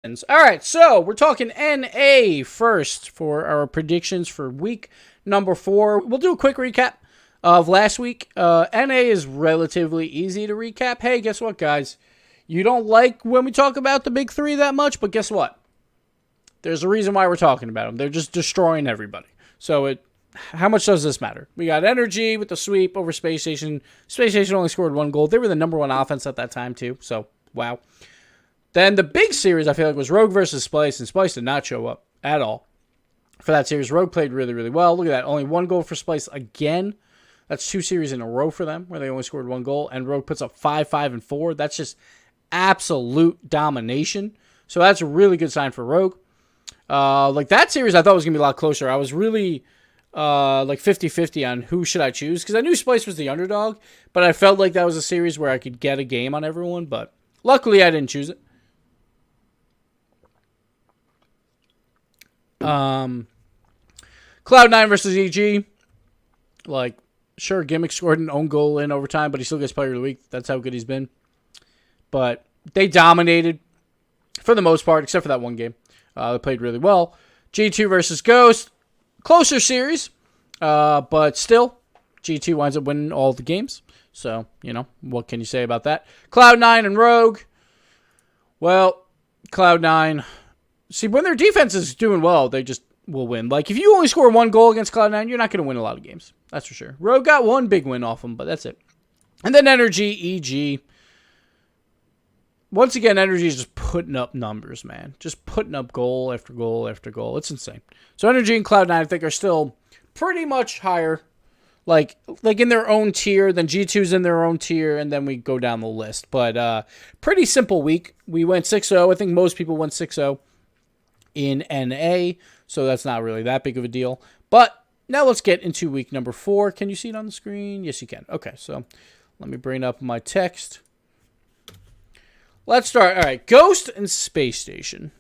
All right, so we're talking NA first for our predictions for week number 4. We'll do a quick recap of last week. NA is relatively easy to recap. Hey, guess what, guys? You don't like when we talk about the big 3 that much, but guess what? There's a reason why we're talking about them. They're just destroying everybody. So how much does this matter? We got Energy with the sweep over Space Station. Space Station only scored 1 goal. They were the number 1 offense at that time, too. So, wow. Then the big series, I feel like, was Rogue versus Splice, and Splice did not show up at all for that series. Rogue played really, really well. Look at that. Only 1 goal for Splice again. That's 2 series in a row for them where they only scored 1 goal, and Rogue puts up 5, 5, and 4. That's just absolute domination. So that's a really good sign for Rogue. That series I thought was going to be a lot closer. I was really 50-50 on who should I choose because I knew Splice was the underdog, but I felt like that was a series where I could get a game on everyone, but luckily I didn't choose it. Cloud9 versus EG. Sure, Gimmick scored an own goal in overtime, but he still gets player of the week. That's how good he's been. But they dominated for the most part, except for that one game. They played really well. G2 versus Ghost. Closer series, but still, G2 winds up winning all the games. So, what can you say about that? Cloud9 and Rogue. Well, Cloud9... See, when their defense is doing well, they just will win. If you only score 1 goal against Cloud9, you're not going to win a lot of games. That's for sure. Rogue got 1 big win off them, but that's it. And then Energy, EG. Once again, Energy is just putting up numbers, man. Just putting up goal after goal after goal. It's insane. So Energy and Cloud9, I think, are still pretty much higher. Like in their own tier, then G2's in their own tier, and then we go down the list. But pretty simple week. We went 6-0. I think most people went 6-0. In NA, so that's not really that big of a deal. But now let's get into week number 4. Can you see it on the screen? Yes, you can. Okay, so let me bring up my text. Let's start. All right, Ghost and Space Station.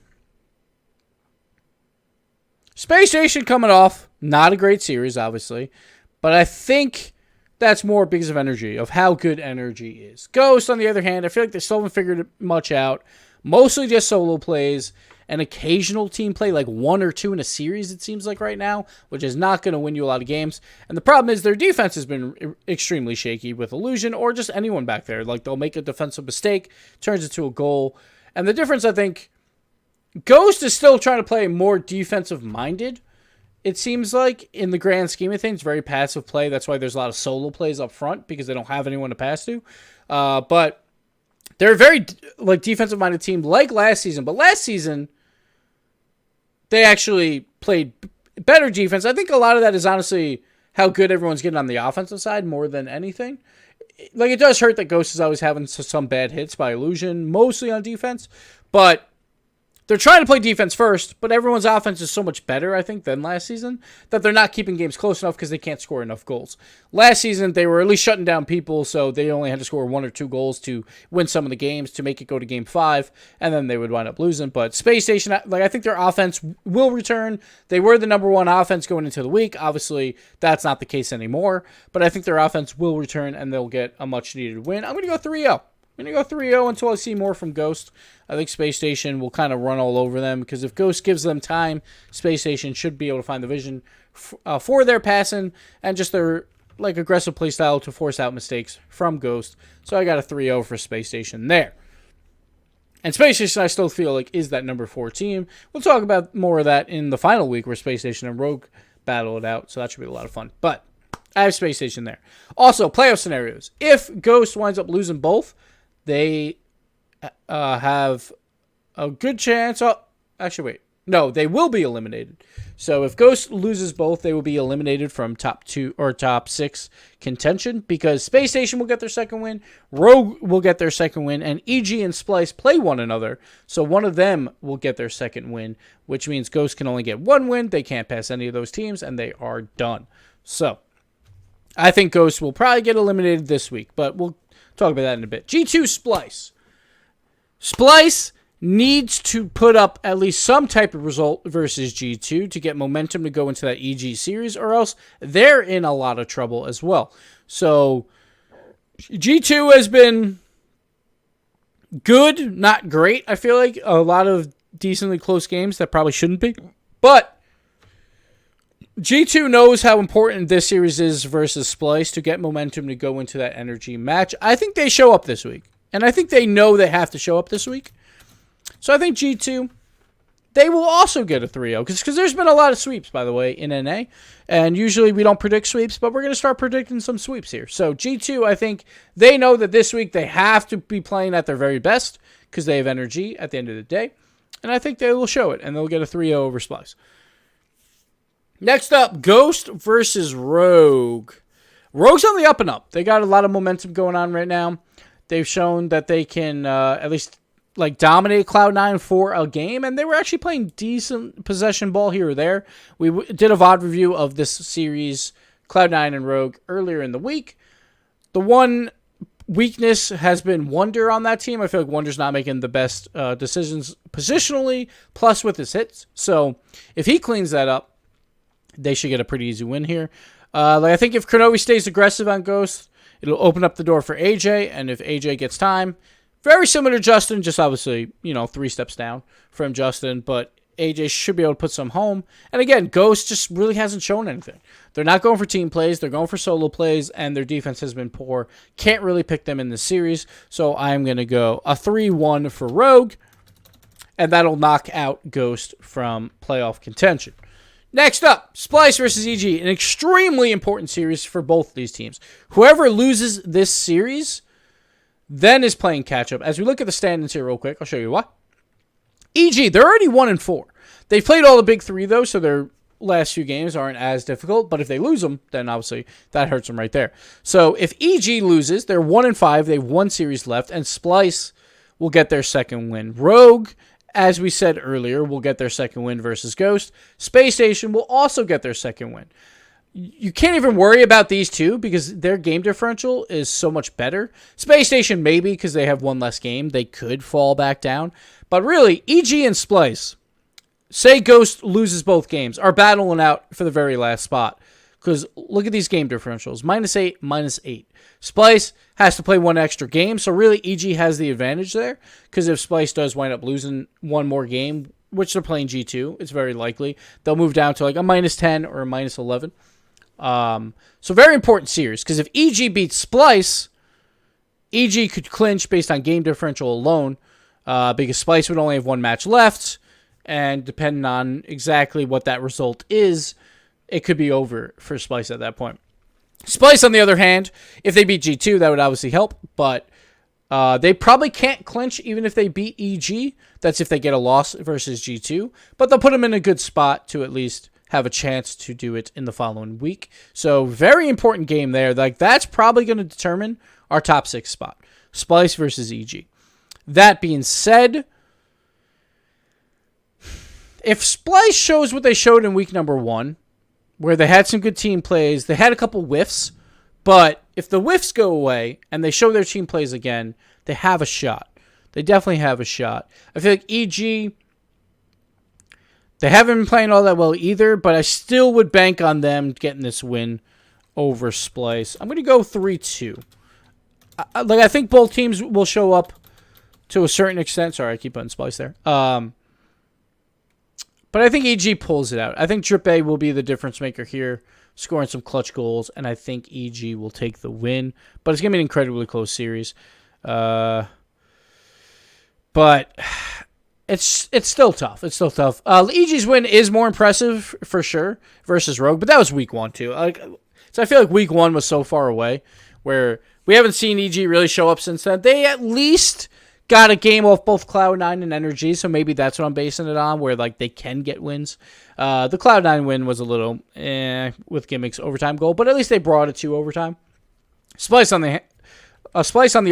Space Station coming off, not a great series, obviously, but I think that's more because of Energy, of how good Energy is. Ghost, on the other hand, I feel like they still haven't figured much out. Mostly just solo plays. An occasional team play, like 1 or 2 in a series, it seems like right now, which is not going to win you a lot of games. And the problem is their defense has been extremely shaky with Illusion or just anyone back there. They'll make a defensive mistake, turns into a goal. And the difference, I think, Ghost is still trying to play more defensive-minded, it seems like, in the grand scheme of things. Very passive play. That's why there's a lot of solo plays up front, because they don't have anyone to pass to. But they're a very defensive-minded team like last season. But last season, they actually played better defense. I think a lot of that is honestly how good everyone's getting on the offensive side more than anything. It does hurt that Ghost is always having some bad hits by Illusion, mostly on defense. But they're trying to play defense first, but everyone's offense is so much better, I think, than last season, that they're not keeping games close enough because they can't score enough goals. Last season, they were at least shutting down people, so they only had to score 1 or 2 goals to win some of the games, to make it go to Game 5, and then they would wind up losing. But Space Station, I think their offense will return. They were the number 1 offense going into the week. Obviously, that's not the case anymore, but I think their offense will return, and they'll get a much-needed win. I'm going to go 3-0. I'm going to go 3-0 until I see more from Ghost. I think Space Station will kind of run all over them because if Ghost gives them time, Space Station should be able to find the vision for their passing and just their aggressive play style to force out mistakes from Ghost. So I got a 3-0 for Space Station there. And Space Station, I still feel like, is that number 4 team. We'll talk about more of that in the final week where Space Station and Rogue battle it out, so that should be a lot of fun. But I have Space Station there. Also, playoff scenarios. If Ghost winds up losing both, they have a good chance. Actually, wait. No, they will be eliminated. So if Ghost loses both, they will be eliminated from top 2 or top 6 contention because Space Station will get their second win, Rogue will get their second win, and EG and Splice play one another. So one of them will get their second win, which means Ghost can only get 1 win. They can't pass any of those teams, and they are done. So I think Ghost will probably get eliminated this week, but we'll talk about that in a bit. G2 Splice. Splice needs to put up at least some type of result versus G2 to get momentum to go into that EG series, or else they're in a lot of trouble as well. So G2 has been good, not great. I feel like a lot of decently close games that probably shouldn't be. But G2 knows how important this series is versus Splice to get momentum to go into that energy match. I think they show up this week. And I think they know they have to show up this week. So I think G2, they will also get a 3-0. Because there's been a lot of sweeps, by the way, in NA. And usually we don't predict sweeps, but we're going to start predicting some sweeps here. So G2, I think they know that this week they have to be playing at their very best because they have energy at the end of the day. And I think they will show it, and they'll get a 3-0 over Splice. Next up, Ghost versus Rogue. Rogue's on the up and up. They got a lot of momentum going on right now. They've shown that they can at least dominate Cloud9 for a game, and they were actually playing decent possession ball here or there. We did a VOD review of this series, Cloud9 and Rogue, earlier in the week. The one weakness has been Wonder on that team. I feel like Wonder's not making the best decisions positionally, plus with his hits. So if he cleans that up, they should get a pretty easy win here. I think if Kronovi stays aggressive on Ghost, it'll open up the door for AJ, and if AJ gets time, very similar to Justin, just obviously, 3 steps down from Justin, but AJ should be able to put some home. And again, Ghost just really hasn't shown anything. They're not going for team plays, they're going for solo plays, and their defense has been poor. Can't really pick them in this series, so I'm going to go a 3-1 for Rogue, and that'll knock out Ghost from playoff contention. Next up, Splice versus EG, an extremely important series for both these teams. Whoever loses this series then is playing catch-up. As we look at the standings here real quick, I'll show you why. EG, they're already 1-4. They've played all the big 3, though, so their last few games aren't as difficult. But if they lose them, then obviously that hurts them right there. So if EG loses, they're 1-5. They have 1 series left, and Splice will get their second win. Rogue, as we said earlier, will get their second win versus Ghost. Space Station will also get their second win. You can't even worry about these two because their game differential is so much better. Space Station maybe because they have 1 less game. They could fall back down. But really, EG and Splice, say Ghost loses both games, are battling out for the very last spot. Because look at these game differentials. -8, -8. Splice has to play 1 extra game, so really EG has the advantage there. Because if Splice does wind up losing 1 more game, which they're playing G2, it's very likely, they'll move down to a -10 or a -11. So very important series, because if EG beats Splice, EG could clinch based on game differential alone, because Splice would only have 1 match left, and depending on exactly what that result is, it could be over for Splice at that point. Splice, on the other hand, if they beat G2, that would obviously help, but they probably can't clinch even if they beat EG. That's if they get a loss versus G2, but they'll put them in a good spot to at least have a chance to do it in the following week. So very important game there. That's probably going to determine our top 6 spot. Splice versus EG. That being said, if Splice shows what they showed in week number 1, where they had some good team plays, they had a couple whiffs, but if the whiffs go away and they show their team plays again, they have a shot. They definitely have a shot. I feel like EG, they haven't been playing all that well either, but I still would bank on them getting this win over Splice. I'm going to go 3-2. I think both teams will show up to a certain extent. Sorry, I keep putting Splice there. But I think EG pulls it out. I think Drip A will be the difference maker here, scoring some clutch goals, and I think EG will take the win. But it's going to be an incredibly close series. But it's still tough. It's still tough. EG's win is more impressive for sure versus Rogue, but that was week 1 too. So I feel like week 1 was so far away where we haven't seen EG really show up since then. They at least got a game off both Cloud9 and Energy, so maybe that's what I'm basing it on, where they can get wins. The Cloud9 win was a little with Gimmicks overtime goal, but at least they brought it to overtime. Splice on the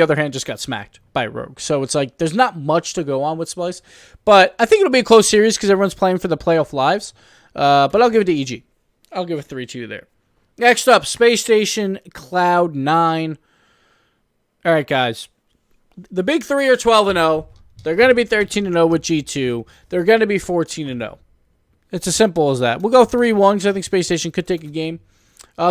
other hand just got smacked by Rogue, so it's there's not much to go on with Splice, but I think it'll be a close series because everyone's playing for the playoff lives. But I'll give it to EG. I'll give it 3-2 there. Next up, Space Station, Cloud9. All right, guys. The big 3 are 12-0. They're going to be 13-0 with G2. They're going to be 14-0. It's as simple as that. We'll go 3-1 because I think Space Station could take a game.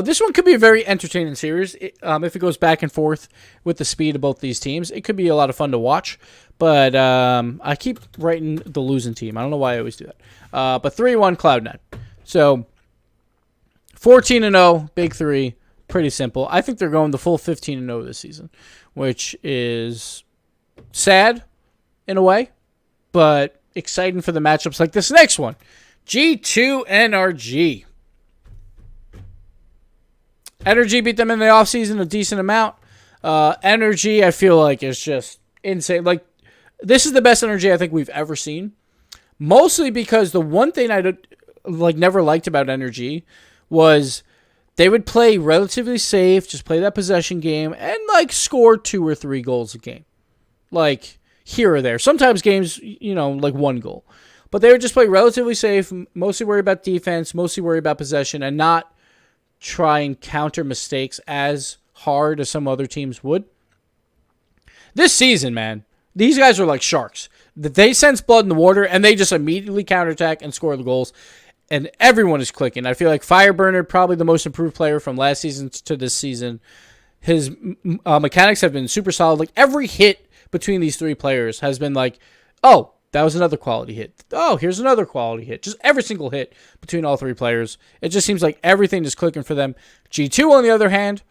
This one could be a very entertaining series if it goes back and forth with the speed of both these teams. It could be a lot of fun to watch, but I keep writing the losing team. I don't know why I always do that. But 3-1 Cloud9. So 14-0, big three, pretty simple. I think they're going the full 15-0 this season, which is sad in a way, but exciting for the matchups like this next one. G2 NRG. Energy beat them in the offseason a decent amount. Energy, I feel like, is just insane. Like, this is the best Energy I think we've ever seen. Mostly because the one thing I never liked about Energy was they would play relatively safe, just play that possession game, and score 2 or 3 goals a game. Here or there. Sometimes games, 1 goal. But they would just play relatively safe, mostly worry about defense, mostly worry about possession, and not try and counter mistakes as hard as some other teams would. This season, man, these guys are like sharks. They sense blood in the water, and they just immediately counterattack and score the goals. And everyone is clicking. I feel like Fireburner, probably the most improved player from last season to this season. His mechanics have been super solid. Every hit between these 3 players has been oh, that was another quality hit. Oh, here's another quality hit. Just every single hit between all 3 players. It just seems like everything is clicking for them. G2, on the other hand,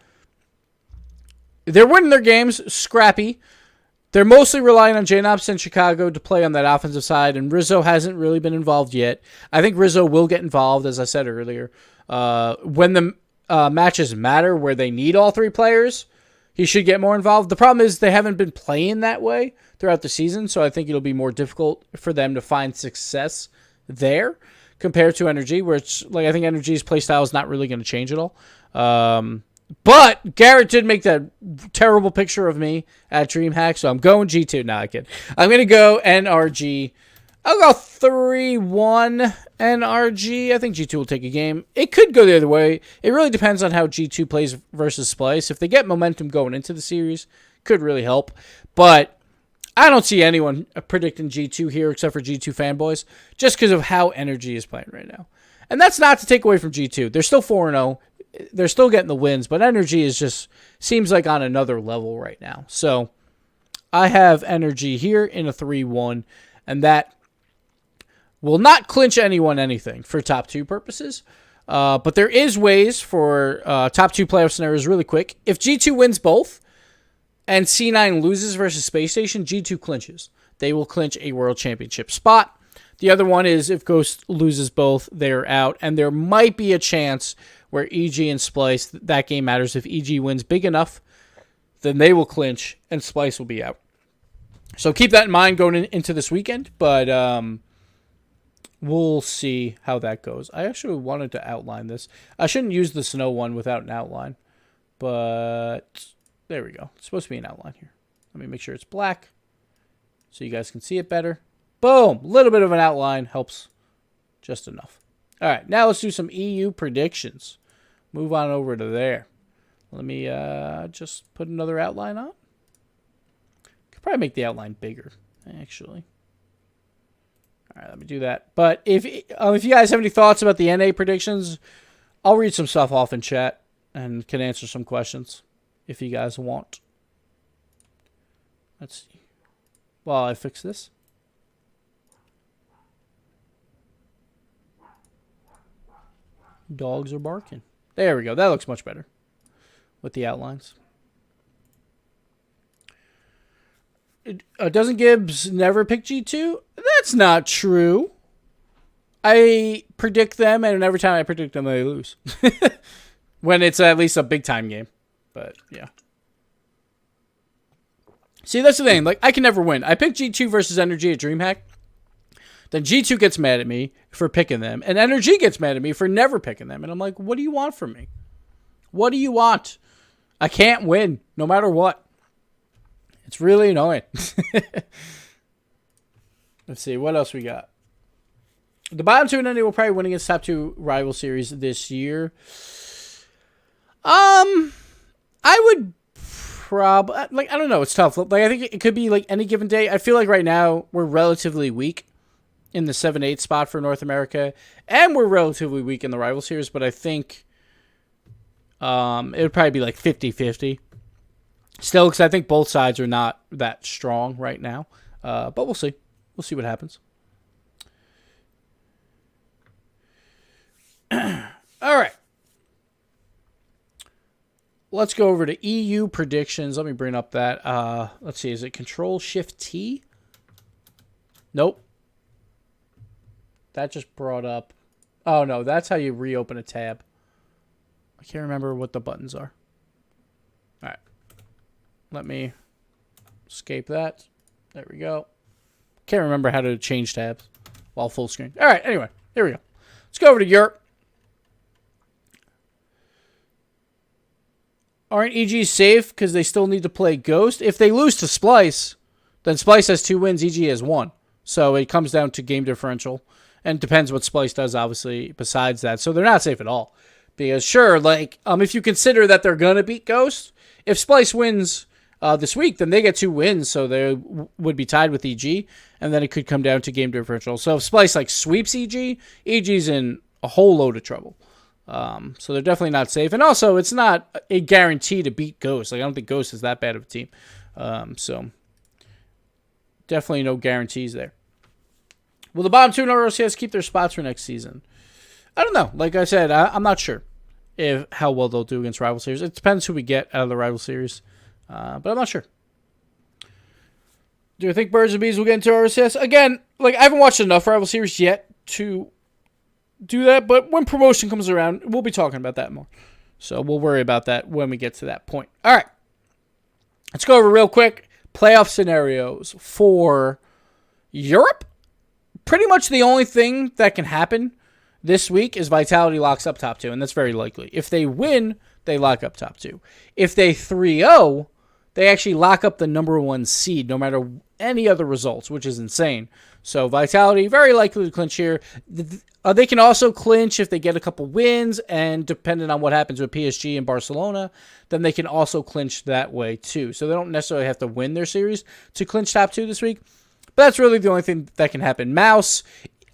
they're winning their games, scrappy. They're mostly relying on JNops and Chicago to play on that offensive side, and Rizzo hasn't really been involved yet. I think Rizzo will get involved, as I said earlier. When the matches matter, where they need all 3 players, he should get more involved. The problem is they haven't been playing that way throughout the season, so I think it'll be more difficult for them to find success there compared to Energy, which I think Energy's play style is not really going to change at all. But Garrett did make that terrible picture of me at DreamHack, so I'm going G2. Nah, I kid. I'm going to go NRG. I'll go 3-1 NRG. I think G2 will take a game. It could go the other way. It really depends on how G2 plays versus Splice. If they get momentum going into the series, could really help. But I don't see anyone predicting G2 here except for G2 fanboys, just because of how Energy is playing right now. And that's not to take away from G2. They're still 4-0. They're still getting the wins, but Energy is just seems like on another level right now. So I have Energy here in a 3-1, and that will not clinch anyone anything for top 2 purposes. But there is ways for top 2 playoff scenarios really quick. If G2 wins both and C9 loses versus Space Station, G2 clinches. They will clinch a World Championship spot. The other one is if Ghost loses both, they're out. And there might be a chance where EG and Splice, that game matters. If EG wins big enough, then they will clinch and Splice will be out. So keep that in mind going into this weekend. But we'll see how that goes. I actually wanted to outline this. I shouldn't use the snow one without an outline. But there we go. It's supposed to be an outline here. Let me make sure it's black so you guys can see it better. Boom! A little bit of an outline helps just enough. All right, now let's do some EU predictions. Move on over to there. Let me just put another outline on. Could probably make the outline bigger, actually. All right, let me do that. But if you guys have any thoughts about the NA predictions, I'll read some stuff off in chat and can answer some questions if you guys want. Let's see. While I fix this. Dogs are barking. There we go. That looks much better with the outlines. Doesn't Gibbs never pick G2? That's not true. I predict them, and every time I predict them, they lose. When it's at least a big-time game. But, yeah. See, that's the thing. I can never win. I pick G2 versus Energy at DreamHack. Then G2 gets mad at me for picking them. And Energy gets mad at me for never picking them. And I'm like, what do you want from me? What do you want? I can't win, no matter what. It's really annoying. Let's see, what else we got? The bottom 2 in NA will probably win against top 2 rival series this year. I would probably... I don't know, it's tough. I think it could be any given day. I feel like right now we're relatively weak in the 7-8 spot for North America, and we're relatively weak in the rival series, but I think It would probably be like 50-50. Still, because I think both sides are not that strong right now. But we'll see. We'll see what happens. All right. Let's go over to EU predictions. Let me bring up that. Let's see. Is it Control-Shift-T? Nope. That just brought up... Oh, no. That's how you reopen a tab. I can't remember what the buttons are. All right. Let me escape that. There we go. Can't remember how to change tabs while full screen. All right. Anyway, here we go. Let's go over to Europe. Aren't EG safe because they still need to play Ghost? If they lose to Splice, then Splice has 2 wins, EG has 1. So it comes down to game differential. And it depends what Splice does, obviously, besides that. So they're not safe at all. Because, sure, like, if you consider that they're going to beat Ghost, if Splice wins this week, then they get 2 wins. So they would be tied with EG. And then it could come down to game differential. So if Splice, like, sweeps EG, EG's in a whole load of trouble. So they're definitely not safe. And also, it's not a guarantee to beat Ghost. Like, I don't think Ghost is that bad of a team. So definitely no guarantees there. Will the bottom 2 in Rlcs keep their spots for next season? I don't know. Like I said, I'm not sure how well they'll do against rival series. It depends who we get out of the rival series. But I'm not sure. Do I think Birds and Bees will get into Rlcs? Again, like, I haven't watched enough rival series yet to do that, but when promotion comes around, we'll be talking about that more. So we'll worry about that when we get to that point. All right. Let's go over real quick. Playoff scenarios for Europe. Pretty much the only thing that can happen this week is Vitality locks up top 2, and that's very likely. If they win, they lock up top 2. If they 3-0, they actually lock up the number 1 seed, no matter any other results, which is insane. So Vitality, very likely to clinch here. They can also clinch if they get a couple wins, and depending on what happens with PSG and Barcelona, then they can also clinch that way too. So they don't necessarily have to win their series to clinch top 2 this week. But that's really the only thing that can happen. Mouse,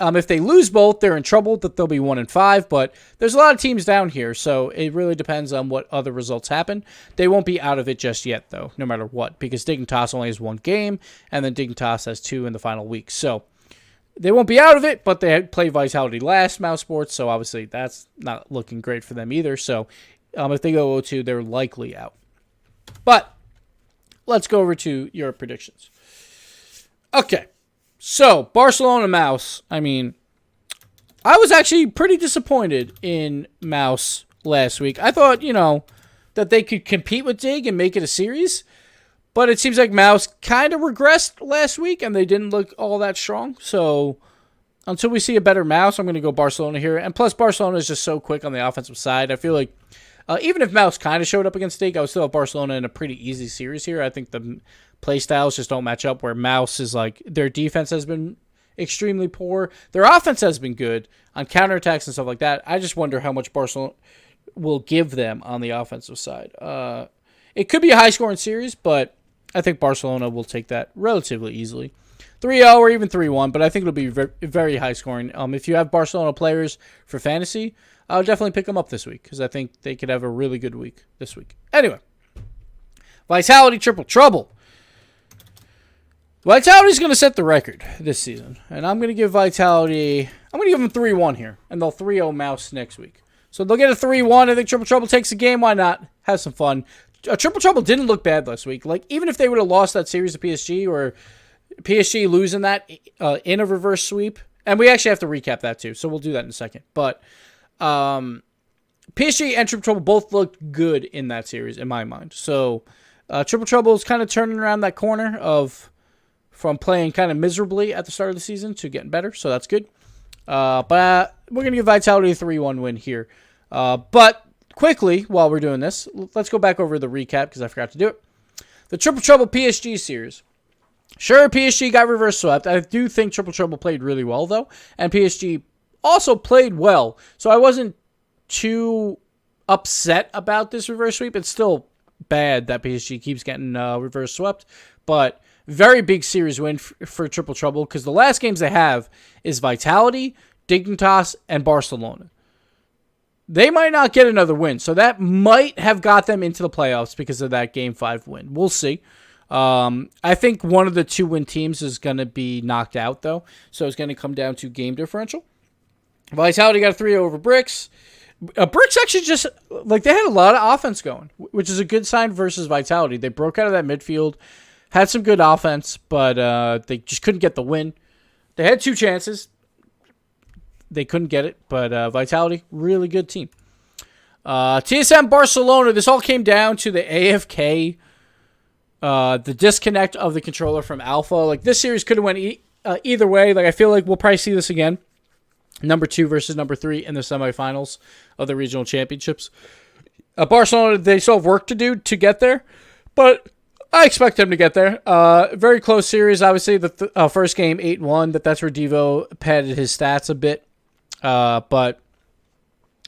if they lose both, they're in trouble. That they'll be 1-5. But there's a lot of teams down here, so it really depends on what other results happen. They won't be out of it just yet, though, no matter what, because Dignitas only has 1 game, and then Dignitas has 2 in the final week. So they won't be out of it, but they play Vitality last, Mouse Sports, so obviously that's not looking great for them either. So if they go 0-2, they're likely out. But let's go over to your predictions. Okay, so Barcelona Mouse, I mean, I was actually pretty disappointed in Mouse last week. I thought, that they could compete with Dig and make it a series, but it seems like Mouse kind of regressed last week, and they didn't look all that strong. So until we see a better Mouse, I'm going to go Barcelona here. And plus, Barcelona is just so quick on the offensive side. I feel like even if Mouse kind of showed up against Dig, I would still have Barcelona in a pretty easy series here. I think the play styles just don't match up, where Mouse is like, their defense has been extremely poor. Their offense has been good on counterattacks and stuff like that. I just wonder how much Barcelona will give them on the offensive side. It could be a high-scoring series, but I think Barcelona will take that relatively easily. 3-0 or even 3-1, but I think it'll be very, very high-scoring. If you have Barcelona players for fantasy, I'll definitely pick them up this week because I think they could have a really good week this week. Anyway, Vitality Triple Trouble. Vitality's going to set the record this season, and I'm going to give Vitality, I'm going to give them 3-1 here, and they'll 3-0 Mouse next week. So they'll get a 3-1. I think Triple Trouble takes the game. Why not? Have some fun. Triple Trouble didn't look bad last week. Like, even if they would have lost that series to PSG, or PSG losing that in a reverse sweep, and we actually have to recap that too, so we'll do that in a second. But PSG and Triple Trouble both looked good in that series, in my mind. So Triple Trouble is kind of turning around that corner from playing kind of miserably at the start of the season to getting better, so that's good. But we're going to give Vitality a 3-1 win here. But quickly, while we're doing this, let's go back over the recap because I forgot to do it. The Triple Trouble PSG series. Sure, PSG got reverse swept. I do think Triple Trouble played really well, though, and PSG also played well. So I wasn't too upset about this reverse sweep. It's still bad that PSG keeps getting reverse swept, but very big series win for Triple Trouble because the last games they have is Vitality, Dignitas, and Barcelona. They might not get another win. So that might have got them into the playoffs because of that Game 5 win. We'll see. I think one of the 2-win teams is going to be knocked out, though. So it's going to come down to game differential. Vitality got a 3 over Bricks. Bricks actually just, like, they had a lot of offense going, which is a good sign versus Vitality. They broke out of that midfield, had some good offense, but they just couldn't get the win. They had 2 chances. They couldn't get it, but Vitality, really good team. TSM Barcelona, this all came down to the AFK, the disconnect of the controller from Alpha. Like, this series could have went either way. Like, I feel like we'll probably see this again. Number 2 versus number 3 in the semifinals of the regional championships. Barcelona, they still have work to do to get there, but I expect them to get there. Very close series. Obviously, the first game, 8-1. That's where Devo padded his stats a bit. But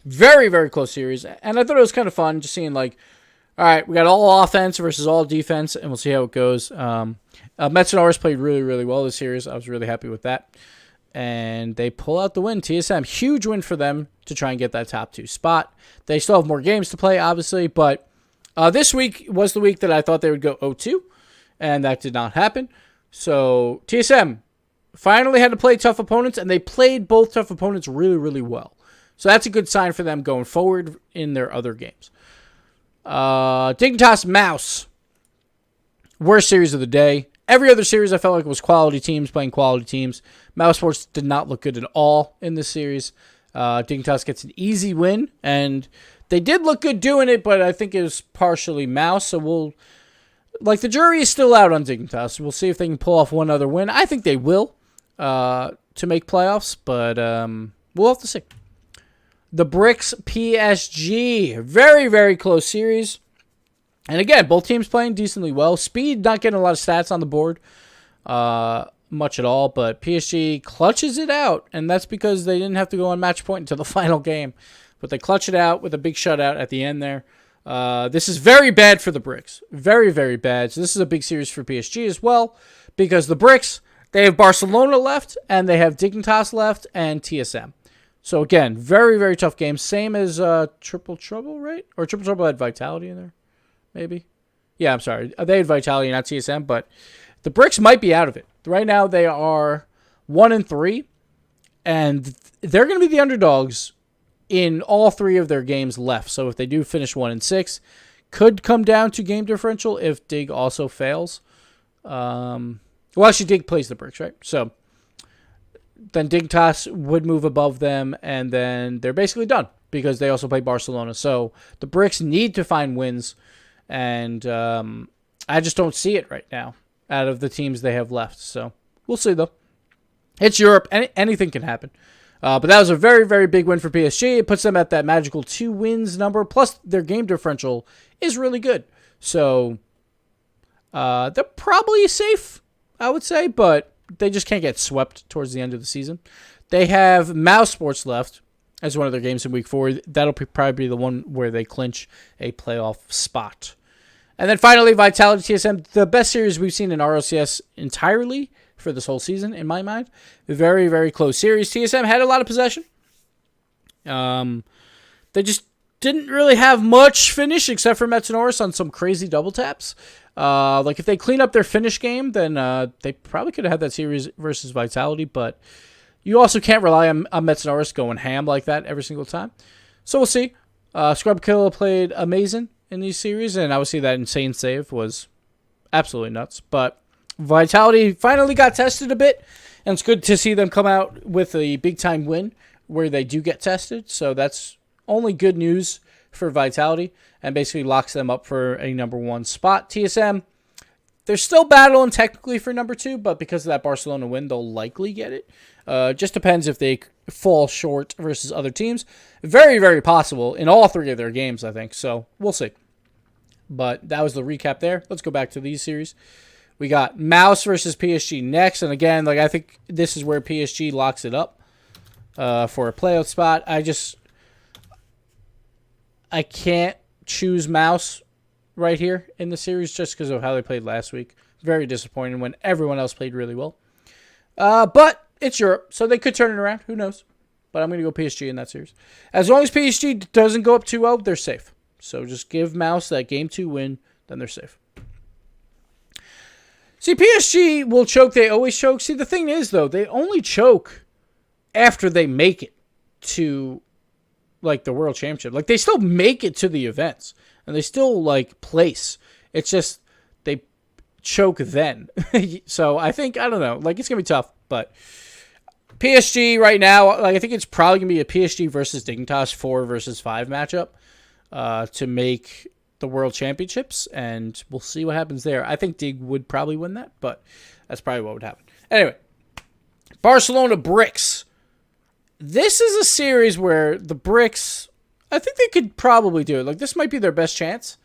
very, very close series. And I thought it was kind of fun just seeing, like, all right, we got all offense versus all defense, and we'll see how it goes. Mets and Oris played really, really well this series. I was really happy with that. And they pull out the win. TSM, huge win for them to try and get that top 2 spot. They still have more games to play, obviously, but this week was the week that I thought they would go 0-2, and that did not happen. So TSM finally had to play tough opponents, and they played both tough opponents really, really well. So that's a good sign for them going forward in their other games. Dignitas Mouse. Worst series of the day. Every other series I felt like was quality teams playing quality teams. Mouse Sports did not look good at all in this series. Dignitas gets an easy win, and they did look good doing it, but I think it was partially Mouse, so the jury is still out on Dignitas. We'll see if they can pull off one other win. I think they will to make playoffs, but we'll have to see. The Bricks PSG. Very, very close series. And again, both teams playing decently well. Speed not getting a lot of stats on the board much at all, but PSG clutches it out, and that's because they didn't have to go on match point until the final game. But they clutch it out with a big shutout at the end there. This is very bad for the Bricks. Very, very bad. So this is a big series for PSG as well, because the Bricks, they have Barcelona left, and they have Dignitas left, and TSM. So again, very, very tough game. Same as Triple Trouble, right? Or Triple Trouble had Vitality in there, maybe? Yeah, I'm sorry. They had Vitality, not TSM, but the Bricks might be out of it. Right now, they are 1-3, and they're going to be the underdogs in all 3 of their games left. So if they do finish 1-6, could come down to game differential if Dig also fails. Well, actually, Dig plays the Bricks, right? So then Dignitas would move above them, and then they're basically done because they also play Barcelona. So the Bricks need to find wins, and I just don't see it right now out of the teams they have left. So we'll see, though. It's Europe. Anything can happen. But that was a very, very big win for PSG. It puts them at that magical 2 wins number. Plus, their game differential is really good. So they're probably safe, I would say, but they just can't get swept towards the end of the season. They have Mouse Sports left as one of their games in Week 4. That'll probably be the one where they clinch a playoff spot. And then finally, Vitality TSM, the best series we've seen in Rlcs entirely for this whole season, in my mind. Very, very close series. TSM had a lot of possession. They just didn't really have much finish except for Mets and Oris on some crazy double taps. If they clean up their finish game, then they probably could have had that series versus Vitality, but you also can't rely on Mets and Oris going ham like that every single time. So we'll see. Scrub Killer played amazing in these series, and obviously that insane save was absolutely nuts. But Vitality finally got tested a bit, and it's good to see them come out with a big-time win where they do get tested. So that's only good news for Vitality and basically locks them up for a number 1 spot. TSM, they're still battling technically for number 2, but because of that Barcelona win, they'll likely get it. Just depends if they fall short versus other teams. Very, very possible in all 3 of their games, I think. So we'll see. But that was the recap there. Let's go back to these series. We got Mouse versus PSG next. And again, I think this is where PSG locks it up for a playoff spot. I can't choose Mouse right here in the series just because of how they played last week. Very disappointing when everyone else played really well. But it's Europe, so they could turn it around. Who knows? but I'm going to go PSG in that series. As long as PSG doesn't go up 2-0, they're safe. So just give Mouse that game 2 win, then they're safe. See, PSG will choke. They always choke. See, the thing is, though, they only choke after they make it to, like, the World Championship. Like, they still make it to the events, and they still, like, place. It's just they choke then. So I think, I don't know, like, it's going to be tough, but PSG right now, like, I think it's probably going to be a PSG versus Dignitas 4 versus 5 matchup to make the World Championships, and we'll see what happens there. I think Dig would probably win that, but that's probably what would happen. Anyway, Barcelona Bricks. This is a series where the Bricks, I think they could probably do it. Like, this might be their best chance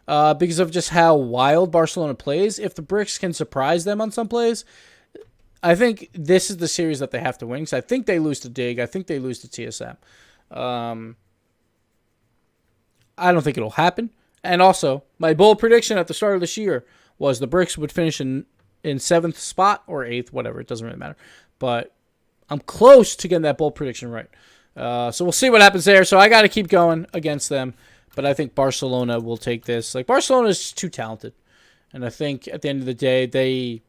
because of just how wild Barcelona plays. If the Bricks can surprise them on some plays, I think this is the series that they have to win. Because I think they lose to Dig. I think they lose to TSM. I don't think it'll happen. And also, my bold prediction at the start of this year was the Bricks would finish in 7th spot or 8th, whatever. It doesn't really matter. But I'm close to getting that bold prediction right. So we'll see what happens there. So I got to keep going against them. But I think Barcelona will take this. Like, Barcelona is too talented. And I think at the end of the day, they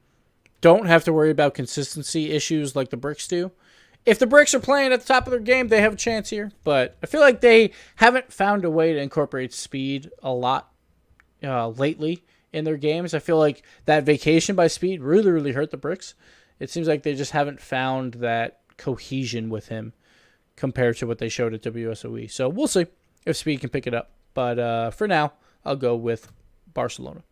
don't have to worry about consistency issues like the Bricks do. If the Bricks are playing at the top of their game, they have a chance here. But I feel like they haven't found a way to incorporate speed a lot lately in their games. I feel like that vacation by Speed really, really hurt the Bricks. It seems like they just haven't found that cohesion with him compared to what they showed at WSOE. So we'll see if Speed can pick it up. But for now, I'll go with Barcelona.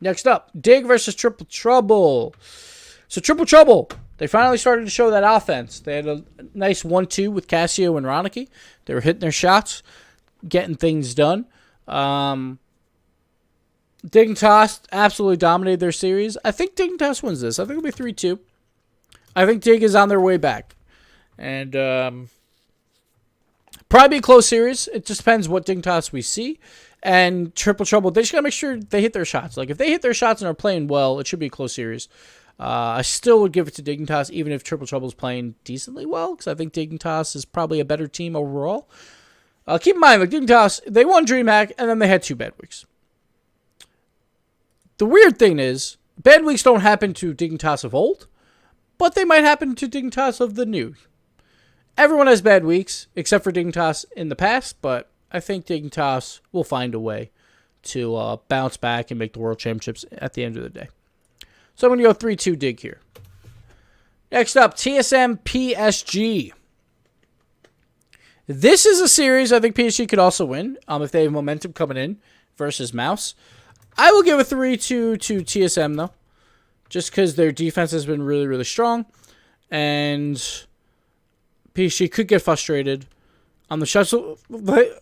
Next up, Dig versus Triple Trouble. So Triple Trouble, they finally started to show that offense. They had a nice 1-2 with Casio and Ronicky. They were hitting their shots, getting things done. Dignitas absolutely dominated their series. I think Dignitas wins this. I think it'll be 3-2. I think Dig is on their way back. And probably be a close series. It just depends what Dignitas we see. And Triple Trouble, they just got to make sure they hit their shots. Like, if they hit their shots and are playing well, it should be a close series. I still would give it to Dignitas, even if Triple Trouble is playing decently well, because I think Dignitas is probably a better team overall. Keep in mind, like, Dignitas, they won DreamHack, and then they had 2 bad weeks. The weird thing is, bad weeks don't happen to Dignitas of old, but they might happen to Dignitas of the new. Everyone has bad weeks, except for Dignitas in the past, but I think Dignitas will find a way to bounce back and make the World Championships at the end of the day. So I'm going to go 3-2 Dig here. Next up, TSM PSG. This is a series I think PSG could also win if they have momentum coming in versus Mouse. I will give a 3-2 to TSM, though, just because their defense has been really, really strong, and PSG could get frustrated on the shots. Like,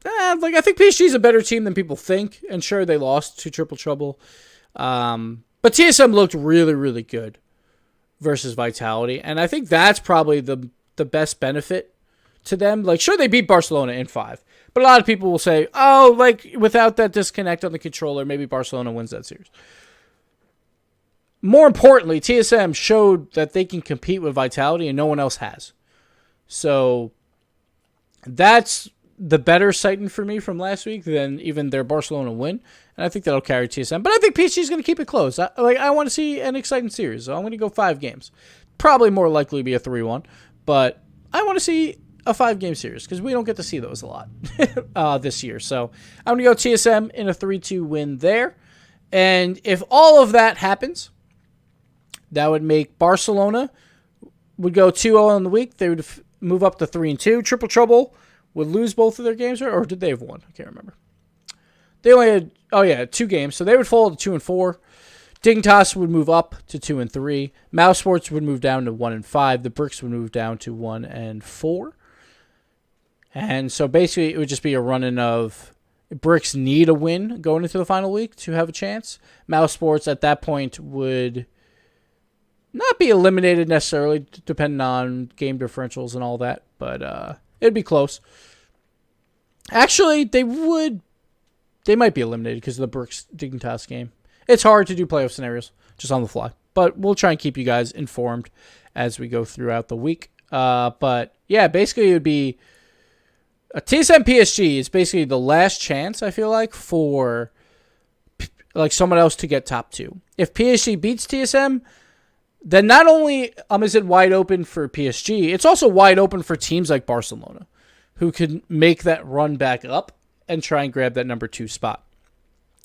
I think PSG is a better team than people think, and sure, they lost to Triple Trouble. But TSM looked really, really good versus Vitality, and I think that's probably the best benefit to them. Like, sure, they beat Barcelona in 5, but a lot of people will say, oh, like, without that disconnect on the controller, maybe Barcelona wins that series. More importantly, TSM showed that they can compete with Vitality, and no one else has. So that's the better sighting for me from last week than even their Barcelona win. And I think that'll carry TSM. But I think PSG is going to keep it close. I want to see an exciting series. So I'm going to go 5 games. Probably more likely to be a 3-1. But I want to see a 5-game series because we don't get to see those a lot this year. So I'm going to go TSM in a 3-2 win there. And if all of that happens, that would make Barcelona would go 2-0 in the week. They would move up to 3-2. Triple Trouble would lose both of their games, or did they have one? I can't remember. They only had 2 games, so they would fall to 2-4. Dignitas would move up to 2-3. Mouse Sports would move down to 1-5. The Bricks would move down to 1-4. And so basically, it would just be a run-in of Bricks need a win going into the final week to have a chance. Mouse Sports at that point would not be eliminated necessarily, depending on game differentials and all that, but it'd be close. Actually, they might be eliminated because of the Brooks Dignitas game. It's hard to do playoff scenarios just on the fly, but we'll try and keep you guys informed as we go throughout the week. But yeah, basically it would be a TSM PSG is basically the last chance, I feel like, for like someone else to get top 2. If PSG beats TSM, then not only is it wide open for PSG, it's also wide open for teams like Barcelona, who could make that run back up and try and grab that number 2 spot.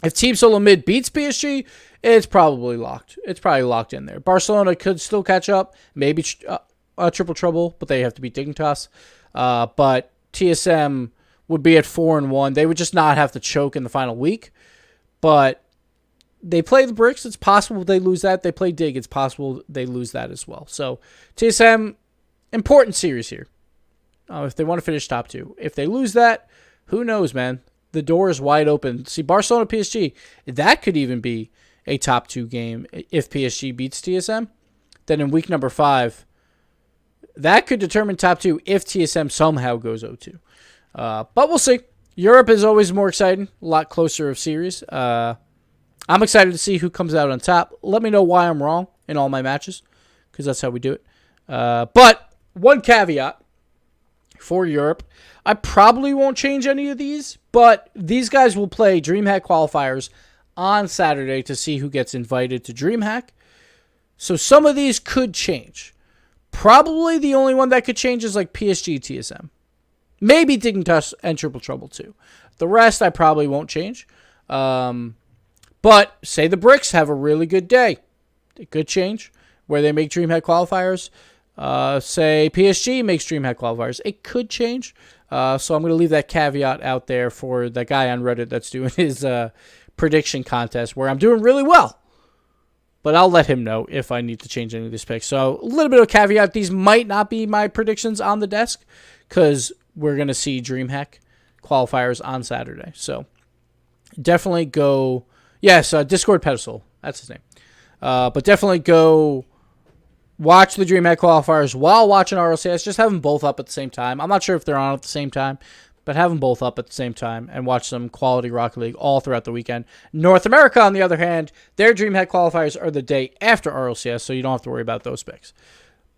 If Team Solomid beats PSG, it's probably locked. It's probably locked in there. Barcelona could still catch up, maybe triple trouble, but they have to beat Dignitas. But TSM would be at 4-1. They would just not have to choke in the final week. But they play the Bricks. It's possible they lose that. They play Dig. It's possible they lose that as well. So TSM, important series here. If they want to finish top 2. If they lose that, who knows, man? The door is wide open. See, Barcelona PSG, that could even be a top 2 game if PSG beats TSM. Then in week number 5, that could determine top 2 if TSM somehow goes 0-2. But we'll see. Europe is always more exciting, a lot closer of series. I'm excited to see who comes out on top. Let me know why I'm wrong in all my matches, because that's how we do it. But one caveat for Europe, I probably won't change any of these, but these guys will play DreamHack qualifiers on Saturday to see who gets invited to DreamHack. So some of these could change. Probably the only one that could change is like PSG TSM. Maybe Dignitas and Triple Trouble too. The rest I probably won't change. But say the Bricks have a really good day. It could change where they make DreamHack qualifiers. Say PSG makes DreamHack qualifiers. It could change. So I'm going to leave that caveat out there for the guy on Reddit that's doing his prediction contest where I'm doing really well. But I'll let him know if I need to change any of these picks. So a little bit of a caveat. These might not be my predictions on the desk because we're going to see DreamHack qualifiers on Saturday. So definitely go. Yes, Discord Pedestal. That's his name. But definitely go watch the DreamHack qualifiers while watching RLCS. Just have them both up at the same time. I'm not sure if they're on at the same time, but have them both up at the same time and watch some quality Rocket League all throughout the weekend. North America, on the other hand, their DreamHack qualifiers are the day after RLCS, so you don't have to worry about those picks.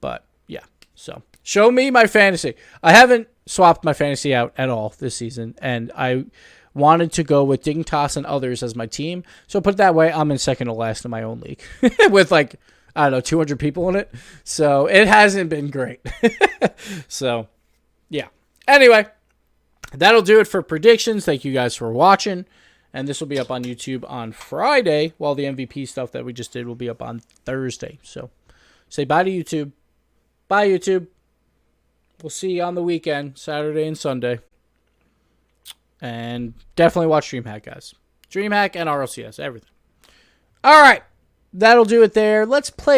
But, yeah. So, show me my fantasy. I haven't swapped my fantasy out at all this season, and I wanted to go with Dignitas and others as my team. So, put it that way, I'm in second to last in my own league with, like, I don't know, 200 people in it. So, it hasn't been great. So, yeah. Anyway, that'll do it for predictions. Thank you guys for watching. And this will be up on YouTube on Friday, while the MVP stuff that we just did will be up on Thursday. So, say bye to YouTube. Bye, YouTube. We'll see you on the weekend, Saturday and Sunday. And definitely watch DreamHack, guys. DreamHack and RLCS, everything. All right. That'll do it there. Let's play